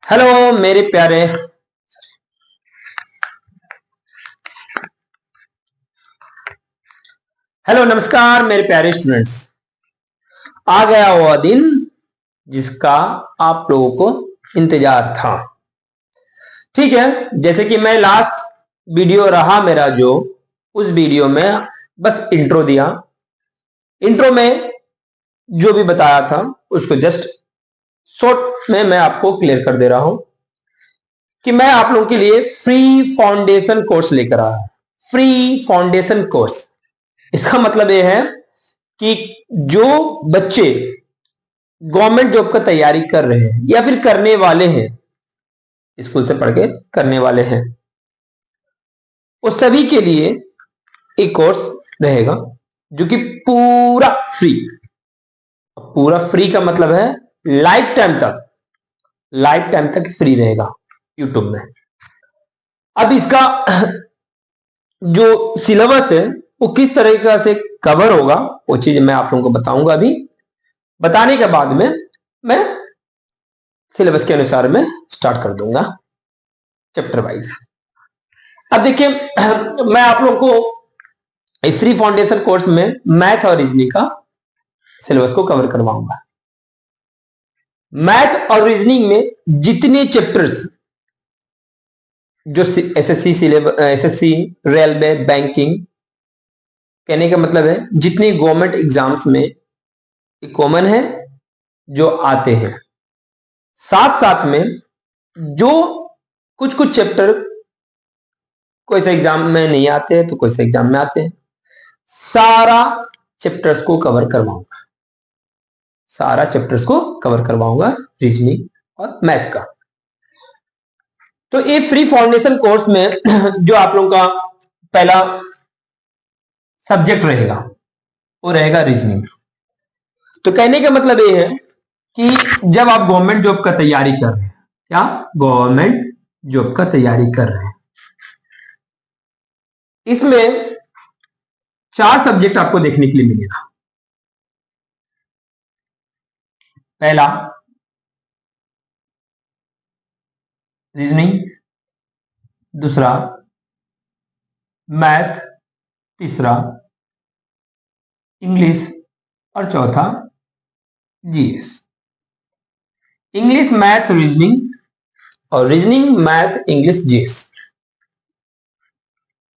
Hello मेरे प्यारे hello नमस्कार मेरे प्यारे स्टूडेंट्स। आ गया हुआ दिन जिसका आप लोगों को इंतजार था। ठीक है, जैसे कि मैं लास्ट वीडियो रहा मेरा जो उस वीडियो में बस इंट्रो दिया। इंट्रो में जो भी बताया था उसको जस्ट शॉर्ट में मैं आपको क्लियर कर दे रहा हूं कि मैं आप लोगों के लिए फ्री फाउंडेशन कोर्स लेकर आया हूं। फ्री फाउंडेशन कोर्स, इसका मतलब यह है कि जो बच्चे गवर्नमेंट जॉब का तैयारी कर रहे हैं या फिर करने वाले हैं, स्कूल से पढ़ के करने वाले हैं, वो सभी के लिए एक कोर्स रहेगा जो कि पूरा फ्री। पूरा फ्री का मतलब है लाइफ टाइम तक फ्री रहेगा यूट्यूब में। अब इसका जो सिलेबस है वो किस तरीके से कवर होगा वो चीज मैं आप लोगों को बताऊंगा। अभी बताने के बाद में मैं सिलेबस के अनुसार मैं स्टार्ट कर दूंगा चैप्टर वाइज। अब देखिए, मैं आप लोगों को फ्री फाउंडेशन कोर्स में मैथ और रीजनिंग का सिलेबस को कवर करवाऊंगा। मैथ और रीजनिंग में जितने चैप्टर्स जो SSC syllabus, SSC, railway, banking, कहने का मतलब है जितने गवर्नमेंट एग्जाम्स में कॉमन है जो आते हैं, साथ साथ में जो कुछ कुछ चैप्टर कोई से एग्जाम में नहीं आते हैं तो कोई से एग्जाम में आते हैं, सारा चैप्टर्स को कवर करवाऊंगा। सारा चैप्टर्स को कवर करवाऊंगा रीजनिंग और मैथ का। तो ये फ्री फाउंडेशन कोर्स में जो आप लोगों का पहला सब्जेक्ट रहेगा वो रहेगा रीजनिंग। तो कहने का मतलब ये है कि जब आप गवर्नमेंट जॉब का तैयारी कर रहे हैं, क्या गवर्नमेंट जॉब का तैयारी कर रहे हैं, इसमें 4 सब्जेक्ट आपको देखने के लिए मिलेगा। पहला रीजनिंग, दूसरा मैथ, तीसरा इंग्लिश और चौथा जीएस। इंग्लिश, मैथ, रीजनिंग और रीजनिंग, मैथ, इंग्लिश, जीएस।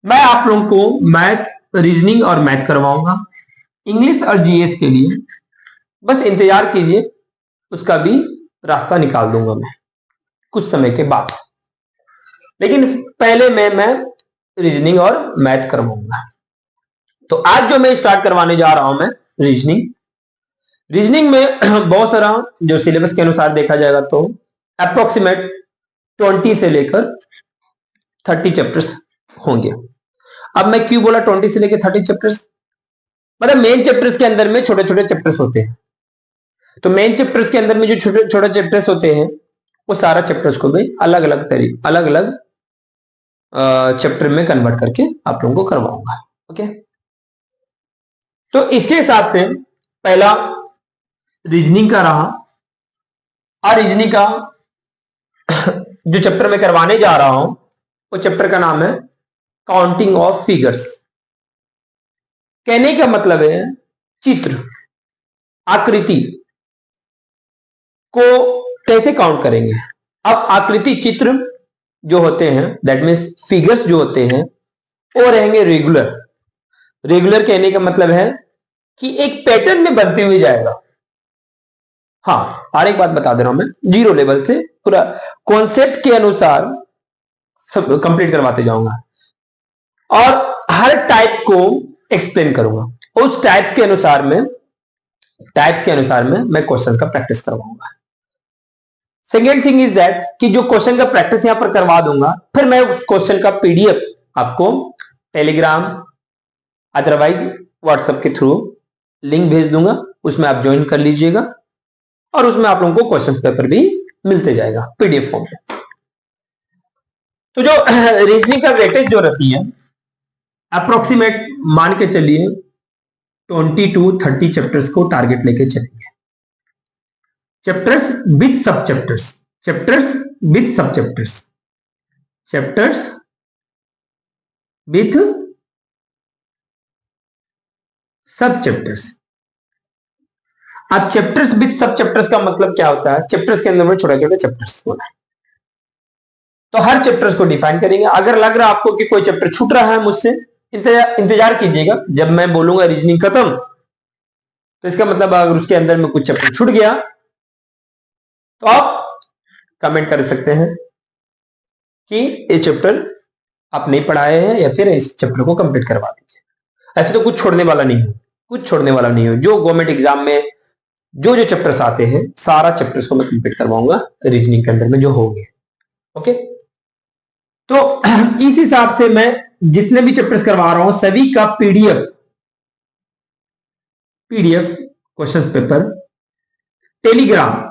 मैं आप लोगों को मैथ, रीजनिंग और मैथ करवाऊंगा। इंग्लिश और जीएस के लिए बस इंतजार कीजिए, उसका भी रास्ता निकाल दूंगा मैं कुछ समय के बाद। लेकिन पहले मैं रीजनिंग और मैथ करवाऊंगा। तो आज जो मैं स्टार्ट करवाने जा रहा हूं मैं रीजनिंग। रीजनिंग में बहुत सारा जो सिलेबस के अनुसार देखा जाएगा तो अप्रोक्सीमेट 20 से लेकर 30 चैप्टर्स होंगे। अब मैं क्यों बोला 20 से लेकर 30 चैप्टर्स? मतलब मेन चैप्टर्स के अंदर में छोटे छोटे चैप्टर्स होते हैं। तो मेन चैप्टर्स के अंदर में जो छोटे छोटे चैप्टर्स होते हैं वो सारा चैप्टर्स को भी अलग अलग चैप्टर में कन्वर्ट करके आप लोगों को करवाऊंगा। ओके, तो इसके हिसाब से पहला रीजनिंग का रहा। और रीजनिंग का जो चैप्टर मैं करवाने जा रहा हूं वो चैप्टर का नाम है काउंटिंग ऑफ फिगर्स। कहने का मतलब है चित्र, आकृति को कैसे काउंट करेंगे। अब आकृति चित्र जो होते हैं, दैट मीन्स फिगर्स जो होते हैं वो रहेंगे रेगुलर। रेगुलर कहने का मतलब है कि एक पैटर्न में बनते हुए जाएगा। हाँ, और एक बात बता दे रहा हूं मैं, जीरो लेवल से पूरा कॉन्सेप्ट के अनुसार सब कंप्लीट करवाते जाऊंगा और हर टाइप को एक्सप्लेन करूंगा। उस टाइप्स के अनुसार में मैं क्वेश्चन का प्रैक्टिस करवाऊंगा। सेकेंड थिंग इज दैट कि जो क्वेश्चन का प्रैक्टिस यहां पर करवा दूंगा, फिर मैं उस क्वेश्चन का पीडीएफ आपको टेलीग्राम अदरवाइज व्हाट्सएप के थ्रू लिंक भेज दूंगा, उसमें आप ज्वाइन कर लीजिएगा और उसमें आप लोगों को क्वेश्चन पेपर भी मिलते जाएगा पीडीएफ फॉर्म में। तो जो रीजनिंग का वेटेज जो रहती है अप्रोक्सीमेट मान के चलिए 20 to 30 चैप्टर्स को टारगेट लेके चलेंगे। चैप्टर्स विद सब चैप्टर्स विथ सब चैप्टर्स, चैप्टर्स विथ सब चैप्टर्स। अब चैप्टर्स विथ सब चैप्टर्स का मतलब क्या होता है? चैप्टर्स के अंदर में छोटे छोटे चैप्टर्स होना है, तो हर चैप्टर्स को डिफाइन करेंगे। अगर लग रहा है आपको कि कोई चैप्टर छूट रहा है मुझसे, इंतजार कीजिएगा, जब मैं बोलूंगा रीजनिंग खत्म, तो इसका मतलब अगर उसके अंदर में कुछ चैप्टर छूट गया तो आप कमेंट कर सकते हैं कि ये चैप्टर आप नहीं पढ़ाए हैं या फिर इस चैप्टर को कंप्लीट करवा दीजिए। ऐसे तो कुछ छोड़ने वाला नहीं हो, कुछ छोड़ने वाला नहीं हो। जो गवर्नमेंट एग्जाम में जो जो चैप्टर्स आते हैं सारा चैप्टर्स को मैं कंप्लीट करवाऊंगा रीजनिंग के अंदर में जो होंगे। ओके, तो इस हिसाब से मैं जितने भी चैप्टर्स करवा रहा हूं सभी का PDF questions paper Telegram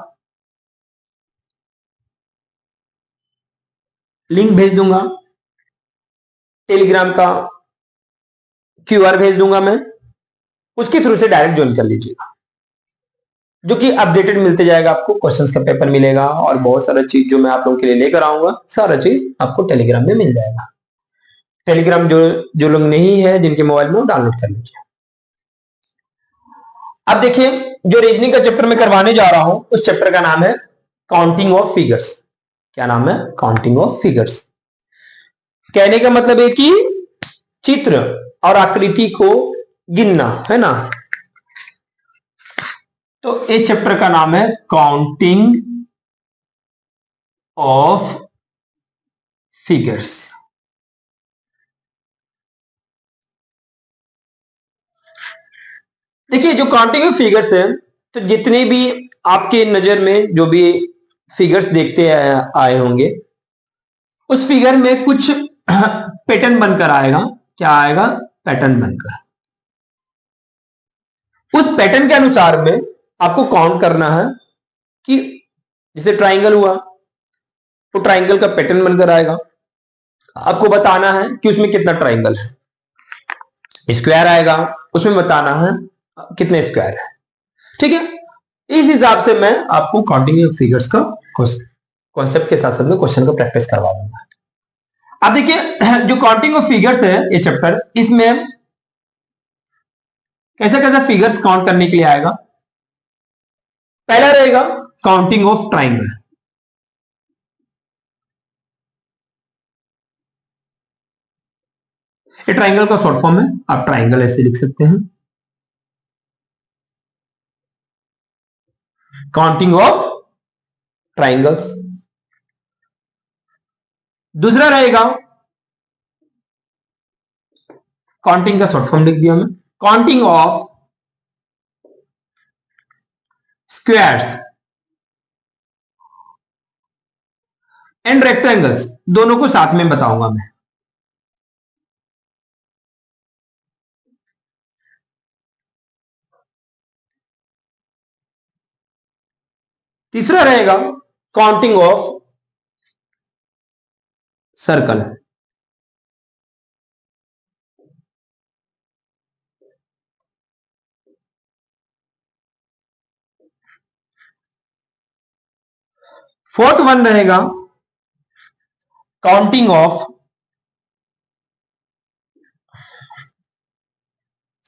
link भेज दूंगा, टेलीग्राम का क्यूआर भेज दूंगा मैं, उसके थ्रू से डायरेक्ट ज्वाइन कर लीजिएगा, जो कि अपडेटेड मिलते जाएगा आपको। क्वेश्चंस का पेपर मिलेगा और बहुत सारा चीज जो मैं आप लोगों के लिए लेकर आऊंगा, सारा चीज आपको टेलीग्राम में मिल जाएगा। टेलीग्राम जो जो लोग नहीं है जिनके मोबाइल में, वो डाउनलोड कर लीजिए। अब देखिए, जो रीजनिंग का चैप्टर मैं करवाने जा रहा हूं उस चैप्टर का नाम है काउंटिंग ऑफ फिगर्स। क्या नाम है? Counting of figures. कहने का मतलब है कि चित्र और आकृति को गिनना, है ना। तो इस चैप्टर का नाम है काउंटिंग ऑफ फिगर्स। देखिए, जो काउंटिंग ऑफ फिगर्स है, तो जितने भी आपके नजर में जो भी फिगर्स देखते आए होंगे, उस फिगर में कुछ पैटर्न बनकर आएगा। क्या आएगा? पैटर्न बनकर। उस पैटर्न के अनुसार में आपको काउंट करना है कि जैसे ट्राइंगल हुआ तो ट्राइंगल का पैटर्न बनकर आएगा। आपको बताना है कि उसमें कितना ट्राइंगल है। स्क्वायर आएगा, उसमें बताना है कितने स्क्वायर है। ठीक है, इस हिसाब से मैं आपको काउंटिंग फिगर्स का कॉन्सेप्ट के साथ साथ में क्वेश्चन का प्रैक्टिस करवा दूंगा। अब देखिए, जो काउंटिंग ऑफ फिगर्स है ये चैप्टर, इसमें कैसा कैसा फिगर्स काउंट करने के लिए आएगा। पहला रहेगा काउंटिंग ऑफ ट्राइंगल। ये ट्राइंगल का शॉर्ट फॉर्म है, आप ट्राइंगल ऐसे लिख सकते हैं। Counting of triangles. दूसरा रहेगा, काउंटिंग का शॉर्ट फॉर्म लिख दिया मैं, counting of squares and rectangles. दोनों को साथ में बताऊंगा मैं। तीसरा रहेगा counting of circle. Fourth one रहेगा काउंटिंग ऑफ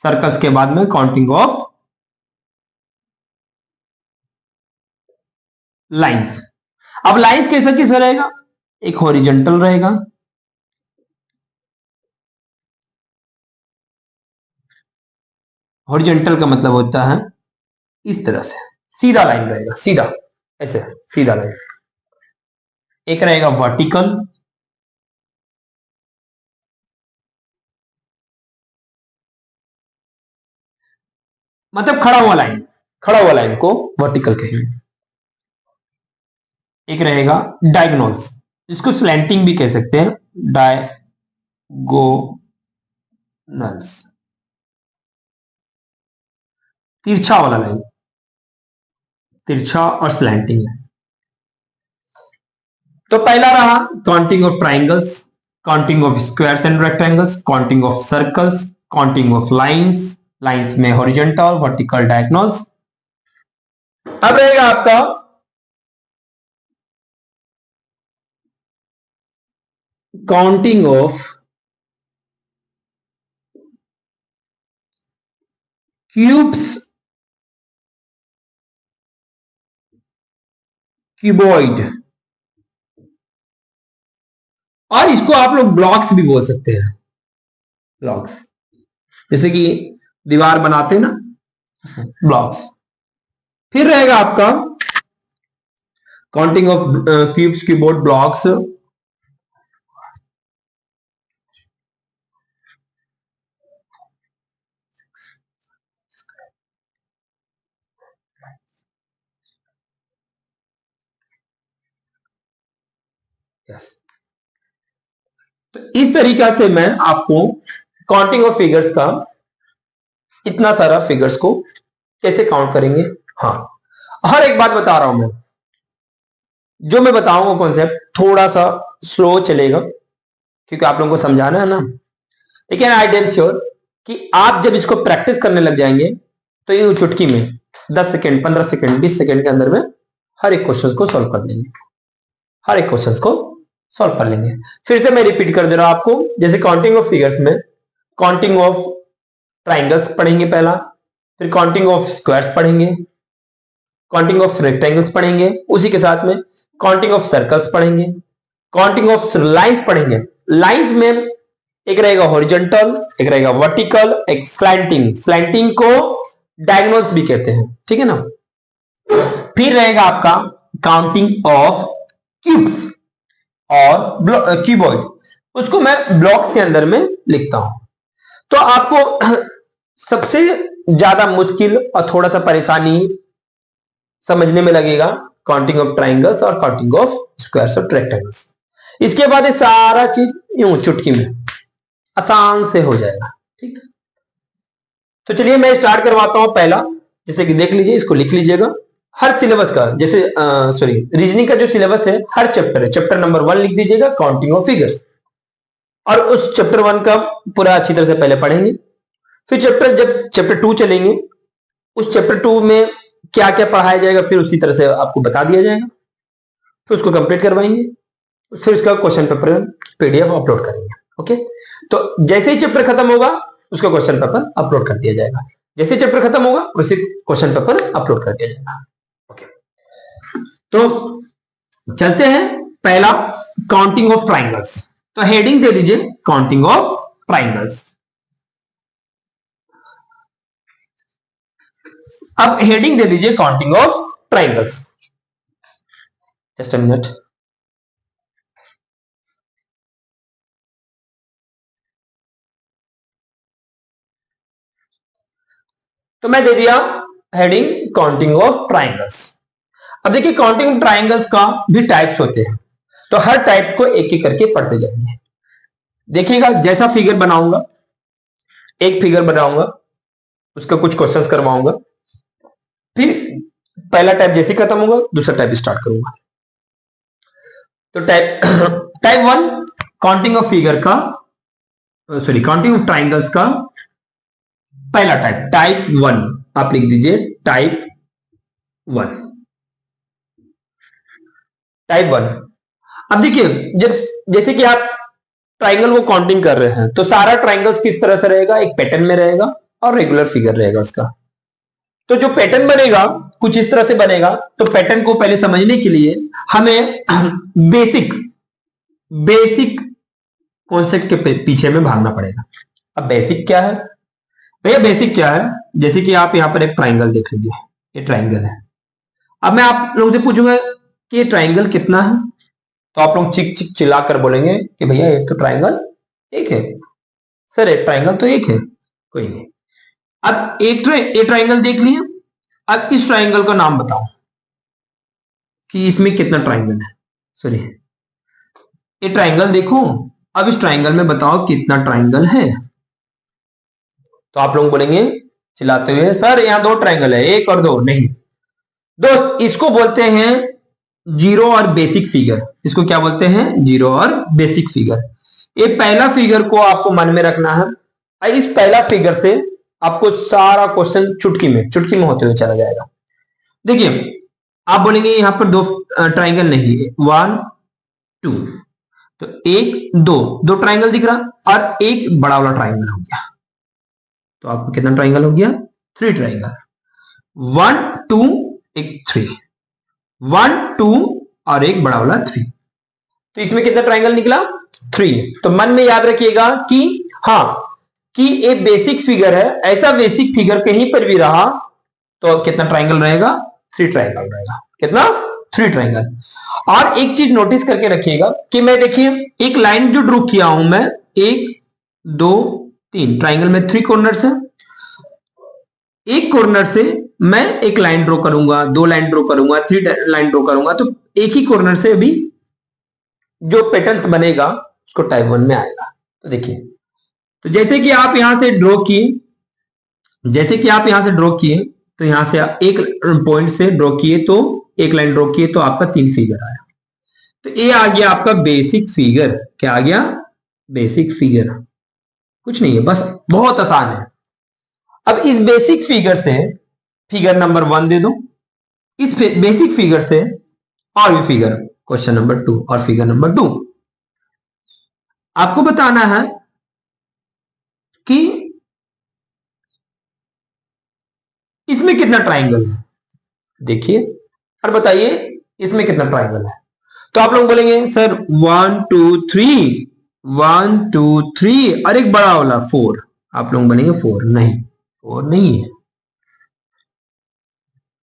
सर्कल्स के बाद में काउंटिंग ऑफ लाइंस। अब लाइंस कैसा कैसा रहेगा? एक हॉरिजॉन्टल रहेगा, हॉरिजॉन्टल का मतलब होता है इस तरह से सीधा लाइन रहेगा, सीधा ऐसे सीधा लाइन। एक रहेगा वर्टिकल, मतलब खड़ा हुआ लाइन, खड़ा हुआ लाइन को वर्टिकल कहेंगे। एक रहेगा डायगोनल्स, जिसको स्लैंटिंग भी कह सकते हैं, डायगोनल्स, तिरछा वाला लाइन, तिरछा और स्लैंटिंग लाइन। तो पहला रहा counting of triangles, counting of squares and rectangles, counting of circles, counting of lines, lines में हॉरिजॉन्टल, वर्टिकल, डायगोनल्स। अब रहेगा आपका काउंटिंग ऑफ क्यूब्स क्यूबॉइड, और इसको आप लोग ब्लॉक्स भी बोल सकते हैं, ब्लॉक्स, जैसे कि दीवार बनाते हैं ना, ब्लॉक्स। फिर रहेगा आपका counting of cubes cuboid blocks, yes. तो इस तरीका से मैं आपको काउंटिंग ऑफ फिगर्स का, इतना सारा फिगर्स को कैसे काउंट करेंगे। हाँ, हर एक बात बता रहा हूं मैं, जो मैं बताऊंगा कॉन्सेप्ट थोड़ा सा स्लो चलेगा क्योंकि आप लोगों को समझाना है ना, लेकिन आई एम श्योर कि आप जब इसको प्रैक्टिस करने लग जाएंगे तो ये चुटकी में 10 सेकेंड 15 सेकेंड 20 सेकेंड के अंदर में हर एक क्वेश्चन को सॉल्व कर लेंगे, हर एक क्वेश्चन को सॉल्व कर लेंगे। फिर से मैं रिपीट कर दे रहा हूं आपको, जैसे काउंटिंग ऑफ फिगर्स में काउंटिंग ऑफ ट्राइंगल्स पढ़ेंगे पहला, फिर काउंटिंग ऑफ स्क्वायर्स पढ़ेंगे, काउंटिंग ऑफ रेक्टेंगल्स पढ़ेंगे, उसी के साथ में काउंटिंग ऑफ सर्कल्स पढ़ेंगे, काउंटिंग ऑफ लाइंस पढ़ेंगे। लाइंस में एक रहेगा हॉरिजॉन्टल, एक रहेगा वर्टिकल, एक स्लैंटिंग, स्लैंटिंग को डायगोनल्स भी कहते हैं, ठीक है ना। फिर रहेगा आपका काउंटिंग ऑफ क्यूब्स और क्यूबॉइड, उसको मैं ब्लॉक्स के अंदर में लिखता हूं। तो आपको सबसे ज्यादा मुश्किल और थोड़ा सा परेशानी समझने में लगेगा काउंटिंग ऑफ ट्राइंगल्स और काउंटिंग ऑफ स्क्वायर्स और रेक्टेंगल्स। इसके बाद ये सारा चीज यूं चुटकी में आसान से हो जाएगा, ठीक है। तो चलिए मैं स्टार्ट करवाता हूं पहला, जैसे कि देख लीजिए, इसको लिख लीजिएगा। हर सिलेबस का, जैसे सॉरी रीजनिंग का जो सिलेबस है, हर चैप्टर है, चैप्टर नंबर 1 लिख दीजिएगा काउंटिंग ऑफ फिगर्स, और उस चैप्टर 1 का पूरा अच्छी तरह से पहले पढ़ेंगे। फिर जब चैप्टर 2 चलेंगे, उस चैप्टर 2 में क्या क्या पढ़ाया जाएगा फिर उसी तरह से आपको बता दिया जाएगा, फिर उसको कंप्लीट करवाएंगे, फिर उसका क्वेश्चन पेपर पीडीएफ अपलोड करेंगे। ओके, तो जैसे ही चैप्टर खत्म होगा उसका क्वेश्चन पेपर अपलोड कर दिया जाएगा, जैसे चैप्टर खत्म होगा उसी क्वेश्चन पेपर अपलोड कर दिया जाएगा। ओके, तो चलते हैं पहला काउंटिंग ऑफ ट्राइंगल्स। तो हेडिंग दे दीजिए काउंटिंग ऑफ ट्राइंगल्स। अब हेडिंग दे दीजिए counting of triangles. Just a minute. तो मैं दे दिया हेडिंग काउंटिंग ऑफ ट्राइंगल्स। अब देखिए काउंटिंग ट्राइंगल्स का भी टाइप्स होते हैं, तो हर टाइप को एक एक करके पढ़ते जाएंगे। देखिएगा, जैसा फिगर बनाऊंगा, एक फिगर बनाऊंगा, उसका कुछ क्वेश्चंस करवाऊंगा, फिर पहला टाइप जैसे खत्म होगा दूसरा टाइप स्टार्ट करूंगा। तो टाइप 1 काउंटिंग ऑफ फिगर का, सॉरी काउंटिंग ऑफ ट्राइंगल्स का पहला टाइप 1 आप लिख दीजिए, टाइप 1, टाइप 1। अब देखिए, जब जैसे कि आप ट्राइंगल वो काउंटिंग कर रहे हैं, तो सारा ट्राइंगल्स किस तरह से रहेगा, एक पैटर्न में रहेगा और रेगुलर फिगर रहेगा उसका। तो जो पैटर्न बनेगा कुछ इस तरह से बनेगा। तो पैटर्न को पहले समझने के लिए हमें बेसिक कॉन्सेप्ट के पीछे में भागना पड़ेगा। अब बेसिक क्या है भैया, बेसिक क्या है, जैसे कि आप यहां पर एक ट्राइंगल देख लीजिए, ये ट्राइंगल है। अब मैं आप लोगों से पूछूंगा कि ये ट्राइंगल कितना है, तो आप लोग चिक चिक चिल्ला कर बोलेंगे कि भैया एक तो ट्राइंगल एक है। सर एक ट्राइंगल तो एक है, कोई नहीं। अब एक ट्राइंगल देख लिया, अब इस ट्राइंगल का नाम बताओ कि इसमें कितना ट्राइंगल है। सॉरी, ये ट्राइंगल देखो, अब इस ट्राइंगल में बताओ कितना ट्राइंगल है। तो आप लोग बोलेंगे चिल्लाते हुए, सर यहां 2 ट्राइंगल है, 1 और 2 नहीं। दोस्त इसको बोलते हैं जीरो और बेसिक फिगर। इसको क्या बोलते हैं, जीरो और बेसिक फिगर। ये पहला फिगर को आपको मन में रखना है। इस पहला फिगर से आपको सारा क्वेश्चन चुटकी में होते हुए चला जाएगा। देखिए आप बोलेंगे यहां पर 2 ट्राइंगल नहीं है, 1 2, तो एक दो ट्राइंगल दिख रहा और एक बड़ा वाला ट्राइंगल हो गया। तो आपको कितना ट्राइंगल हो गया? 3 ट्राइंगल। 1 2 एक 3, 1 2 और एक बड़ा वाला 3। तो इसमें कितना ट्राइंगल निकला? 3। तो मन में याद रखिएगा कि हाँ, कि एक बेसिक फिगर है, ऐसा बेसिक फिगर कहीं पर भी रहा तो कितना ट्राइंगल रहेगा? 3 ट्राइंगल रहेगा। कितना? 3 ट्राइंगल। और एक चीज नोटिस करके रखिएगा कि मैं देखिए एक लाइन जो ड्रॉ किया हूं मैं, 1 2 3 ट्राइंगल में 3 कॉर्नर्स है। एक कॉर्नर से मैं एक लाइन ड्रॉ करूंगा, 2 लाइन ड्रॉ करूंगा, 3 लाइन ड्रॉ करूंगा, तो एक ही कॉर्नर से भी जो पैटर्न्स बनेगा उसको टाइप 1 में आएगा। तो देखिए, तो जैसे कि आप यहां से ड्रॉ किए, तो यहां से एक पॉइंट से ड्रॉ किए, तो एक लाइन ड्रॉ किए तो आपका 3 फिगर आया। तो ये आ गया आपका बेसिक फिगर। क्या आ गया? Basic figure. कुछ नहीं है, बस बहुत आसान है। अब इस बेसिक फिगर से फिगर नंबर 1 दे दो, इस बेसिक फिगर से और भी फिगर, क्वेश्चन नंबर 2 और फिगर नंबर 2 आपको बताना है कि इसमें कितना ट्राइंगल है। देखिए और बताइए इसमें कितना ट्राइंगल है। तो आप लोग बोलेंगे सर 1 2 3, 1 2 3 और एक बड़ा वाला 4। आप लोग बोलेंगे 4 नहीं, 4 नहीं है।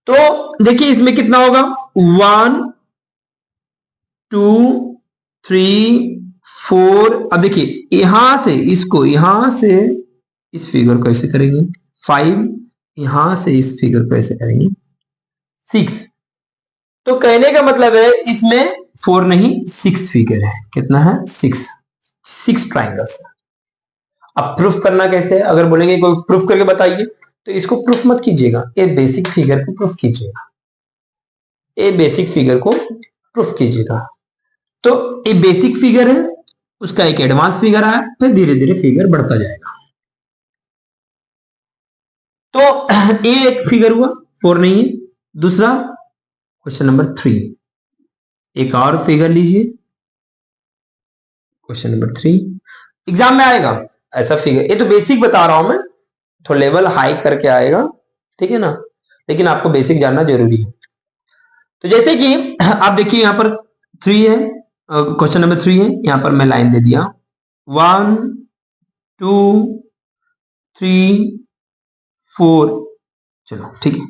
तो देखिए इसमें कितना होगा? 1 2 3 4। अब देखिए यहां से इसको, यहां से इस फिगर को ऐसे करेंगे 5, यहां से इस फिगर को ऐसे करेंगे 6। तो कहने का मतलब है इसमें 4 नहीं 6 फिगर है। कितना है? 6 ट्राइंगल्स। अब प्रूफ करना कैसे है? अगर बोलेंगे कोई प्रूफ करके बताइए, तो इसको प्रूफ मत कीजिएगा, ये बेसिक फिगर को प्रूफ कीजिएगा, ये बेसिक फिगर को प्रूफ कीजिएगा। तो ये बेसिक फिगर है, उसका एक एडवांस फिगर आया, फिर धीरे धीरे फिगर बढ़ता जाएगा। तो ये एक फिगर हुआ, 4 नहीं है। दूसरा क्वेश्चन नंबर 3, एक और फिगर लीजिए, क्वेश्चन नंबर 3 एग्जाम में आएगा ऐसा फिगर। ये तो बेसिक बता रहा हूं मैं, तो लेवल हाई करके आएगा, ठीक है ना, लेकिन आपको बेसिक जानना जरूरी है। तो जैसे कि आप देखिए यहां पर 3 है, क्वेश्चन नंबर 3 है, यहां पर मैं लाइन दे दिया 1 2 3 4। चलो ठीक है।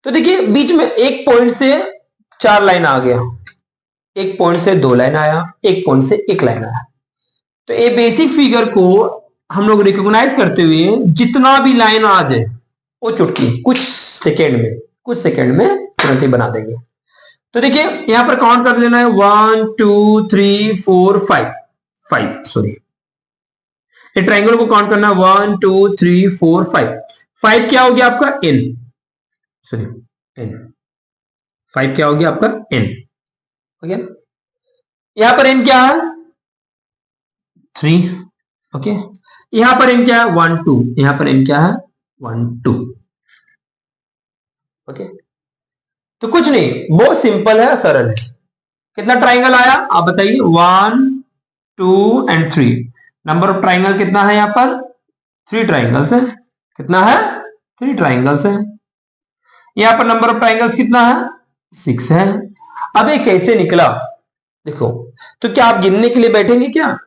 तो देखिए बीच में एक पॉइंट से 4 लाइन आ गया, एक पॉइंट से 2 लाइन आया, एक पॉइंट से 1 लाइन आया। तो ये बेसिक फिगर को हम लोग रिकॉग्नाइज करते हुए जितना भी लाइन आ जाए वो चुटकी कुछ सेकेंड में तुरंत ही बना देंगे। तो देखिए यहां पर काउंट कर लेना है 1 2 3 4 5 सॉरी, ये ट्राइंगल को काउंट करना 1 2 3 4 5 क्या हो गया आपका? n, सॉरी n, 5 क्या हो गया आपका? n हो गया। यहां पर n क्या है? 3। ओके, यहां पर n क्या है? 1 2, यहां पर n क्या है? 1 2। ओके, तो कुछ नहीं, बहुत सिंपल है, सरल है। कितना ट्राइंगल आया आप बताइए? 1 2 एंड 3। नंबर ऑफ ट्राइंगल कितना है यहां पर? 3 ट्राइंगल्स है। कितना है? 3 ट्राइंगल्स है। यहां पर नंबर ऑफ ट्राइंगल्स कितना है? 6 है। अब ये कैसे निकला देखो, तो क्या आप गिनने के लिए बैठेंगे? क्या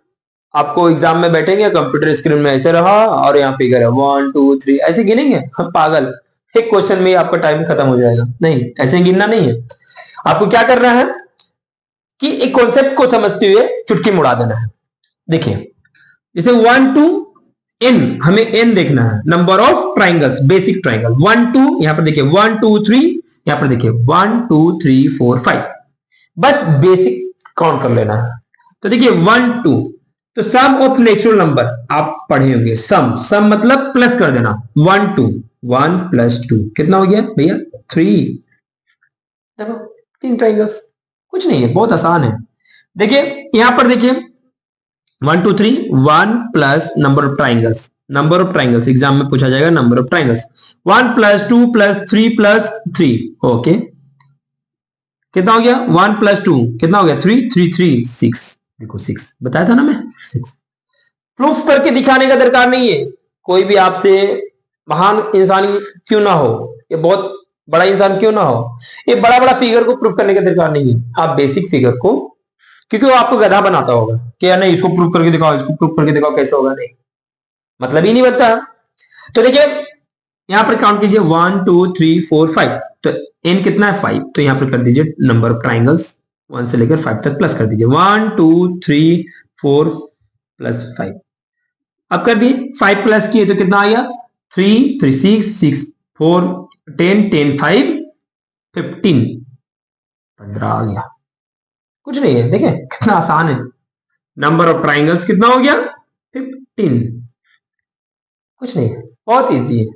आपको एग्जाम में बैठेंगे कंप्यूटर स्क्रीन में ऐसे रहा और यहाँ फिगर है 1 2 3 ऐसे गिनेंगे? हम पागल, एक क्वेश्चन में आपका टाइम खत्म हो जाएगा। नहीं, ऐसे गिनना नहीं है। आपको क्या करना है कि एक कॉन्सेप्ट को समझते हुए चुटकी मुड़ा देना है। देखिए जैसे 1 2 n, हमें n देखना है, number of triangles, basic triangle 1 2, यहां पर देखिए 1 2 3, यहां पर देखिए 1 2 3 4 5, बस बेसिक काउंट कर लेना है। तो देखिए 1 2, तो सम ऑफ नेचुरल नंबर आप पढ़े होंगे, सम मतलब प्लस कर देना, 1 2 1 प्लस 2 कितना हो गया भैया? 3। देखो 3 ट्राइंगल्स, कुछ नहीं है, बहुत आसान है। देखिए यहां पर देखिए 1 2 3 1 plus number of triangles exam में पूछा जाएगा, number of triangles 1 plus 2 plus 3 plus 3। Okay, कितना हो गया 1 + 2 कितना हो गया 3 3 3 6। देखो 6 बताया था ना मैं 6। प्रूफ करके दिखाने का दरकार नहीं है। कोई भी आपसे महान इंसान क्यों ना हो, ये बहुत बड़ा इंसान क्यों ना हो, ये बड़ा बड़ा फिगर को प्रूफ करने का दरकार नहीं है। आप बेसिक फिगर को, क्योंकि वो आपको गधा बनाता होगा कि यार नहीं इसको प्रूफ करके दिखाओ, इसको प्रूफ करके दिखाओ, कैसे होगा, नहीं मतलब ही नहीं बनता। तो देखिए यहां पर काउंट कीजिए 1 2 3 4 5। तो n कितना है 5, तो यहां पर कर दीजिए नंबर ऑफ ट्राइंगल्स 1 से लेकर 5 तक प्लस कर दीजिए 1 2 3 4 + 5। अब कर दिए 5 प्लस किए तो कितना आ गया 3 3 6 6 4 10 10 5 15 15 आ गया। कुछ नहीं है, देखिए कितना आसान है। नंबर ऑफ ट्राइंगल्स कितना हो गया 15। कुछ नहीं है, बहुत इजी है।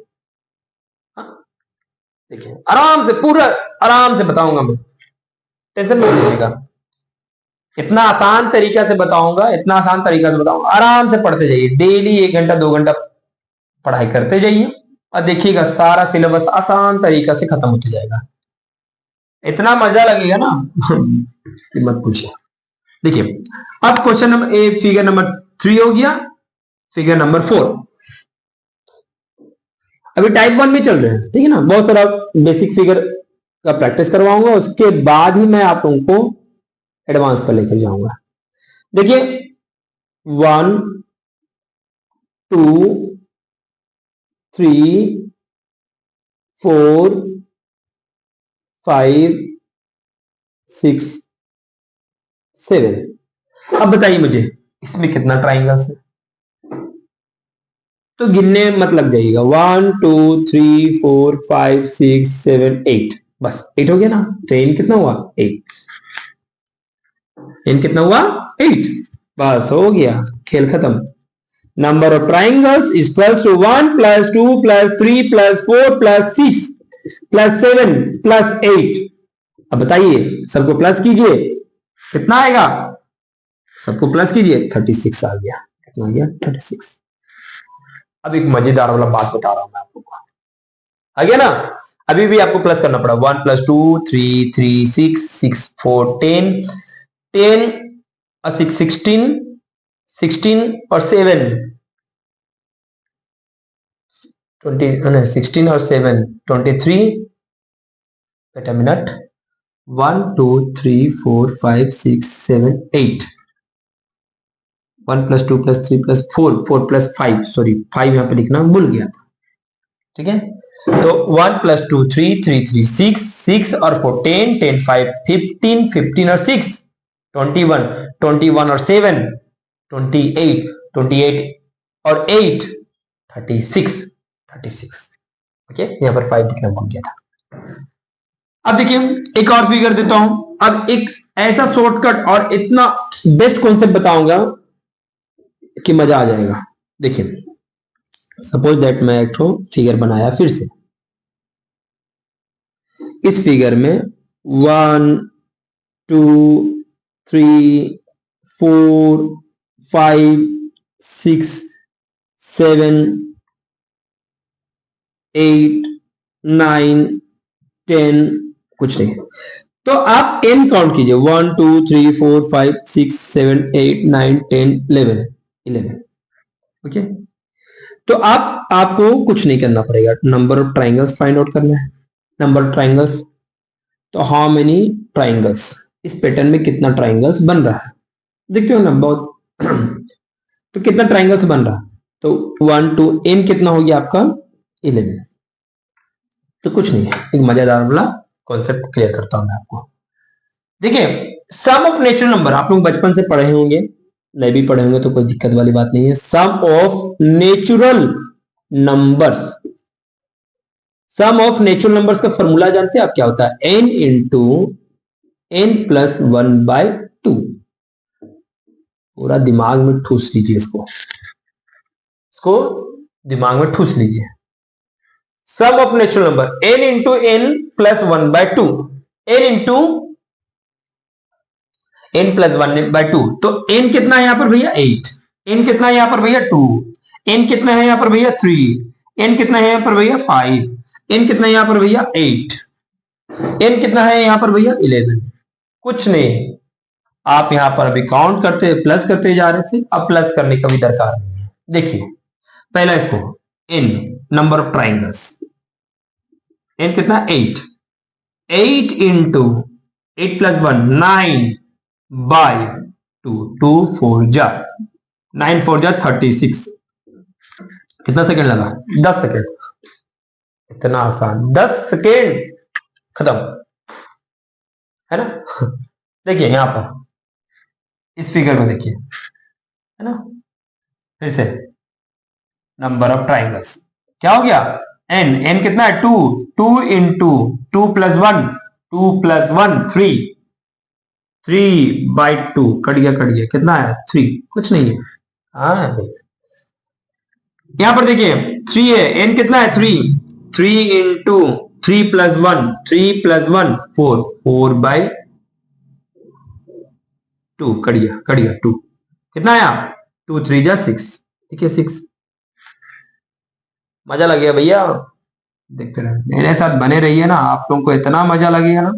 देखिए आराम से, पूरा आराम से बताऊंगा मैं, टेंशन मत लीजिएगा। इतना आसान तरीका से बताऊंगा, इतना आसान तरीका से बताऊंगा, आराम से पढ़ते जाइए। डेली 1 घंटा 2 घंटा पढ़ाई करते जाइए और देखिएगा सारा सिलेबस आसान तरीका से खत्म होते जाएगा। इतना मजा लगेगा ना कि मत पूछिए। देखिए अब question number A, figure number 3 हो गया, फिगर नंबर 4। अभी टाइप 1 में चल रहे हैं, ठीक है ना। बहुत सारा बेसिक फिगर का प्रैक्टिस करवाऊंगा, उसके बाद ही मैं आप लोगों को एडवांस पर लेकर जाऊंगा। देखिए 1 2 3 4 5 6 7। अब बताइए मुझे इसमें कितना ट्राइंगल्स है, तो गिनने मत लग जाइएगा। 1 2 3 4 5 6 7 8, बस 8 हो गया ना। तो n कितना हुआ 8, n कितना हुआ 8, बस हो गया, खेल खत्म। Number of triangles equals to 1 + 2 + 3 + 4 + 6 + 7 + 8। अब बताइए सबको प्लस कीजिए, कितना आएगा, सबको प्लस कीजिए 36 आ गया। कितना आ गया 36। अब एक मजेदार वाला बात बता रहा हूं मैं आपको, आ गया ना। अभी भी आपको प्लस करना पड़ा, 1 + 2 3 3 6 6 4 10 10 और 6 16 16 और 7 20 16 और 7 23। वेट अ मिनट, 1 2 3 4 5 6 7 8, 1 + 2 + 3 + 4 4 + 5, सॉरी 5 यहां पे लिखना भूल गया था, ठीक है। तो 1 + 2 3 3 3 6 6 और 4 10 10 5 15 15 और 6 21 21 और 7 28 28 और 8 36 36। ओके, यहां पर 5 लिखना भूल गया था। अब देखिए एक और फिगर देता हूं। अब एक ऐसा शॉर्टकट और इतना बेस्ट कॉन्सेप्ट बताऊंगा कि मजा आ जाएगा। देखिए सपोज दैट मैं एक तो फिगर बनाया फिर से। इस फिगर में 1 2 3 4 5 6 7 8 9 10, कुछ नहीं। तो आप n काउंट कीजिए 1 2 3 4 5 6 7 8 9 10 11 11। ओके, तो आपको कुछ नहीं करना पड़ेगा, number of triangles find out करना है। नंबर ऑफ ट्राइंगल्स, तो हाउ मेनी ट्राइंगल्स, इस पैटर्न में कितना ट्राइंगल्स बन रहा है, देखते हो ना बहुत तो कितना ट्राइंगल्स बन रहा है, तो 1 2 n कितना हो गया आपका 11। तो कुछ नहीं है, एक मजेदार वाला कॉन्सेप्ट क्लियर करता हूं मैं आपको। देखिए सम ऑफ नेचुरल नंबर आप लोग बचपन से पढ़े होंगे, नहीं भी पढ़े होंगे तो कोई दिक्कत वाली बात नहीं है। Sum of natural numbers, sum of natural numbers का फॉर्मूला जानते हैं आप क्या होता है, n इंटू n + 1/2। पूरा दिमाग में ठूस लीजिए इसको दिमाग में ठूस लीजिए। Sum of natural number n into n + 1/2, n into n + 1/2। तो n कितना है यहां पर भैया 8, n कितना है यहां पर भैया 2, n कितना है यहां पर भैया 3, n कितना है यहां पर भैया 5, n कितना है यहां पर भैया 8। n कितना है यहाँ पर भैया 11। कुछ नहीं, आप यहाँ पर अभी काउंट करते प्लस करते जा रहे थे, अब प्लस करने का भी दरकार नहीं है। देखिए पहला इसको n number of triangles, n कितना 8, 8 इंटू 8 प्लस 1 9 बाय 2, 2 4 जा 9 4 जा 36। कितना सेकंड लगा? 10 सेकंड। इतना आसान, 10 सेकंड खत्म, है ना। देखिए यहां पर इस फिगर को देखिए, है ना। फिर से नंबर ऑफ ट्राइंगल्स क्या हो गया? n, n कितना है 2, 2 into 2 plus 1, 2 plus 1 3, 3 by 2 cut गया कितना है 3, कुछ नहीं है। हाँ भाई यहां पर देखिए 3 है, n कितना है 3, 3 into 3 plus 1, 3 plus 1 4, 4 by 2 cut गया 2, कितना आया 2 3 जा 6, ठीक है 6। मजा लग गया भैया, देखते रहे मेरे साथ बने रहिए ना, आप लोगों को इतना मजा लगेगा ना,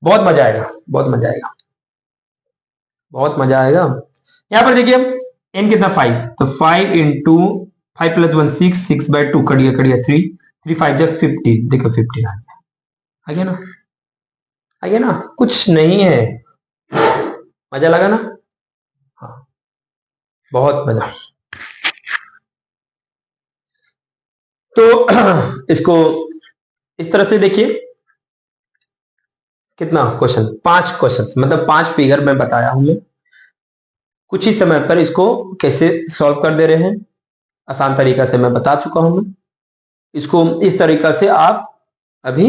बहुत मजा आएगा, बहुत मजा आएगा, बहुत मजा आएगा। यहां पर देखिए n कितना 5, तो 5 इंटू 5 प्लस 1 6, 6 बाई 2 कट गया 3, 3 5 जा 50, देखो 50 आ गया ना, आ गया ना, कुछ नहीं है। मजा लगा ना? हाँ बहुत मजा। तो इसको इस तरह से देखिए, कितना क्वेश्चन, 5 क्वेश्चन, मतलब 5 फिगर मैं बताया हूं मैं, कुछ ही समय पर इसको कैसे सॉल्व कर दे रहे हैं, आसान तरीका से मैं बता चुका हूं मैं। इसको इस तरीका से आप अभी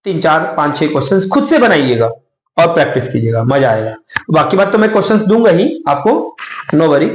3 4 5 6 क्वेश्चंस खुद से बनाइएगा और प्रैक्टिस कीजिएगा, मजा आएगा। बाकी बात तो मैं क्वेश्चंस दूंगा ही आपको, नो वरी।